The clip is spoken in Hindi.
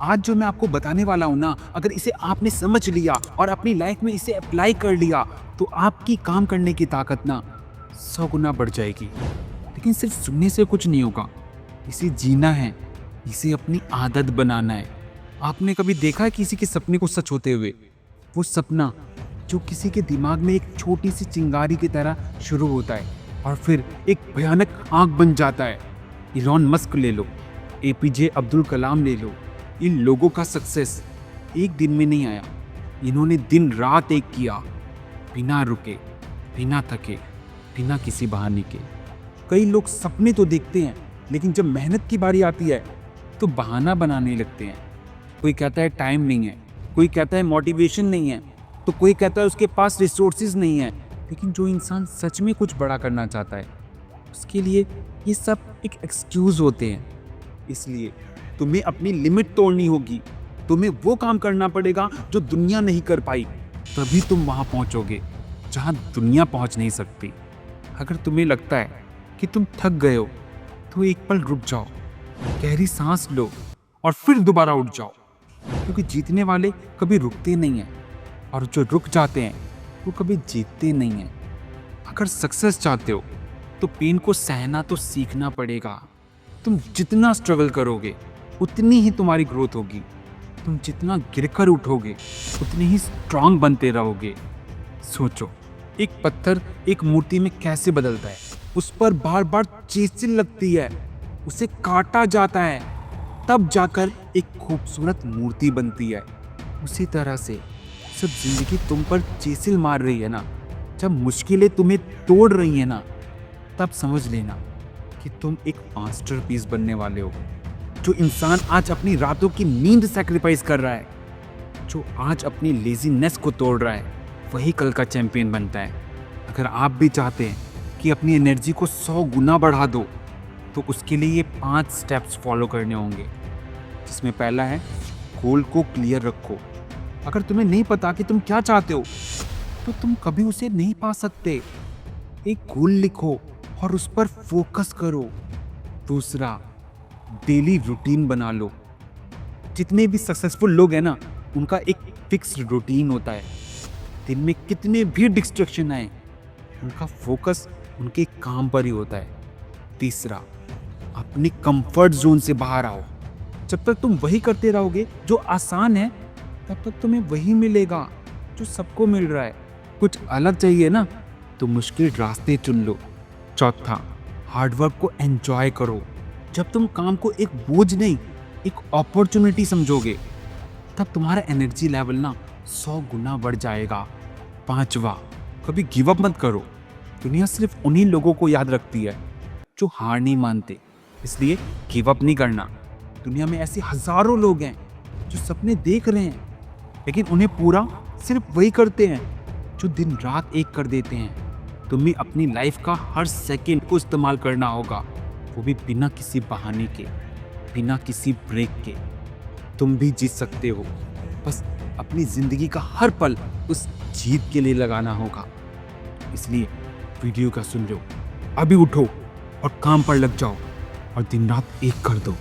आज जो मैं आपको बताने वाला हूँ ना, अगर इसे आपने समझ लिया और अपनी लाइफ में इसे अप्लाई कर लिया तो आपकी काम करने की ताकत ना 100 गुना बढ़ जाएगी। लेकिन सिर्फ सुनने से कुछ नहीं होगा, इसे जीना है, इसे अपनी आदत बनाना है। आपने कभी देखा है किसी के सपने को सच होते हुए? वो सपना जो किसी के दिमाग में एक छोटी सी चिंगारी की तरह शुरू होता है और फिर एक भयानक आग बन जाता है। इलॉन मस्क ले लो, एपीजे अब्दुल कलाम ले लो, इन लोगों का सक्सेस एक दिन में नहीं आया। इन्होंने दिन रात एक किया, बिना रुके, बिना थके, बिना किसी बहाने के। कई लोग सपने तो देखते हैं, लेकिन जब मेहनत की बारी आती है तो बहाना बनाने लगते हैं। कोई कहता है टाइम नहीं है, कोई कहता है मोटिवेशन नहीं है, तो कोई कहता है उसके पास रिसोर्सेज नहीं है। लेकिन जो इंसान सच में कुछ बड़ा करना चाहता है, उसके लिए ये सब एक एक्सक्यूज़ होते हैं। इसलिए तुम्हें अपनी लिमिट तोड़नी होगी, तुम्हें वो काम करना पड़ेगा जो दुनिया नहीं कर पाई, तभी तुम वहाँ पहुँचोगे जहाँ दुनिया पहुँच नहीं सकती। अगर तुम्हें लगता है कि तुम थक गए हो तो एक पल रुक जाओ, गहरी सांस लो और फिर दोबारा उठ जाओ, क्योंकि जीतने वाले कभी रुकते नहीं हैं और जो रुक जाते हैं वो कभी जीतते नहीं हैं। अगर सक्सेस चाहते हो तो पेन को सहना तो सीखना पड़ेगा। तुम जितना स्ट्रगल करोगे उतनी ही तुम्हारी ग्रोथ होगी। तुम जितना गिरकर उठोगे उतनी ही स्ट्रांग बनते रहोगे। सोचो, एक पत्थर एक मूर्ति में कैसे बदलता है। उस पर बार बार चीसिल लगती है, उसे काटा जाता है, तब जाकर एक खूबसूरत मूर्ति बनती है। उसी तरह से सब जिंदगी तुम पर चीसिल मार रही है ना, जब मुश्किलें तुम्हें तोड़ रही है ना, तब समझ लेना कि तुम एक मास्टरपीस बनने वाले हो। जो इंसान आज अपनी रातों की नींद सैक्रिफाइस कर रहा है, जो आज अपनी लेजीनेस को तोड़ रहा है, वही कल का चैंपियन बनता है। अगर आप भी चाहते हैं कि अपनी एनर्जी को 100 गुना बढ़ा दो, तो उसके लिए ये 5 स्टेप्स फॉलो करने होंगे। जिसमें पहला है, गोल को क्लियर रखो। अगर तुम्हें नहीं पता कि तुम क्या चाहते हो तो तुम कभी उसे नहीं पा सकते। एक गोल लिखो और उस पर फोकस करो। दूसरा, डेली रूटीन बना लो। जितने भी सक्सेसफुल लोग हैं ना, उनका एक फिक्स रूटीन होता है। दिन में कितने भी डिस्ट्रैक्शन आए, उनका फोकस उनके काम पर ही होता है। तीसरा, अपनी कंफर्ट जोन से बाहर आओ। जब तक तुम वही करते रहोगे जो आसान है, तब तक तुम्हें वही मिलेगा जो सबको मिल रहा है। कुछ अलग चाहिए ना, तो मुश्किल रास्ते चुन लो। चौथा, हार्डवर्क को एंजॉय करो। जब तुम काम को एक बोझ नहीं, एक अपॉर्चुनिटी समझोगे, तब तुम्हारा एनर्जी लेवल ना 100 गुना बढ़ जाएगा। पांचवा, कभी गिव अप मत करो। दुनिया सिर्फ उन्हीं लोगों को याद रखती है जो हार नहीं मानते, इसलिए गिव अप नहीं करना। दुनिया में ऐसे हजारों लोग हैं जो सपने देख रहे हैं, लेकिन उन्हें पूरा सिर्फ वही करते हैं जो दिन रात एक कर देते हैं। तुम्हें अपनी लाइफ का हर सेकंड को इस्तेमाल करना होगा, वो भी बिना किसी बहाने के, बिना किसी ब्रेक के। तुम भी जीत सकते हो, बस अपनी जिंदगी का हर पल उस जीत के लिए लगाना होगा। इसलिए वीडियो का सुन लो, अभी उठो और काम पर लग जाओ और दिन रात एक कर दो।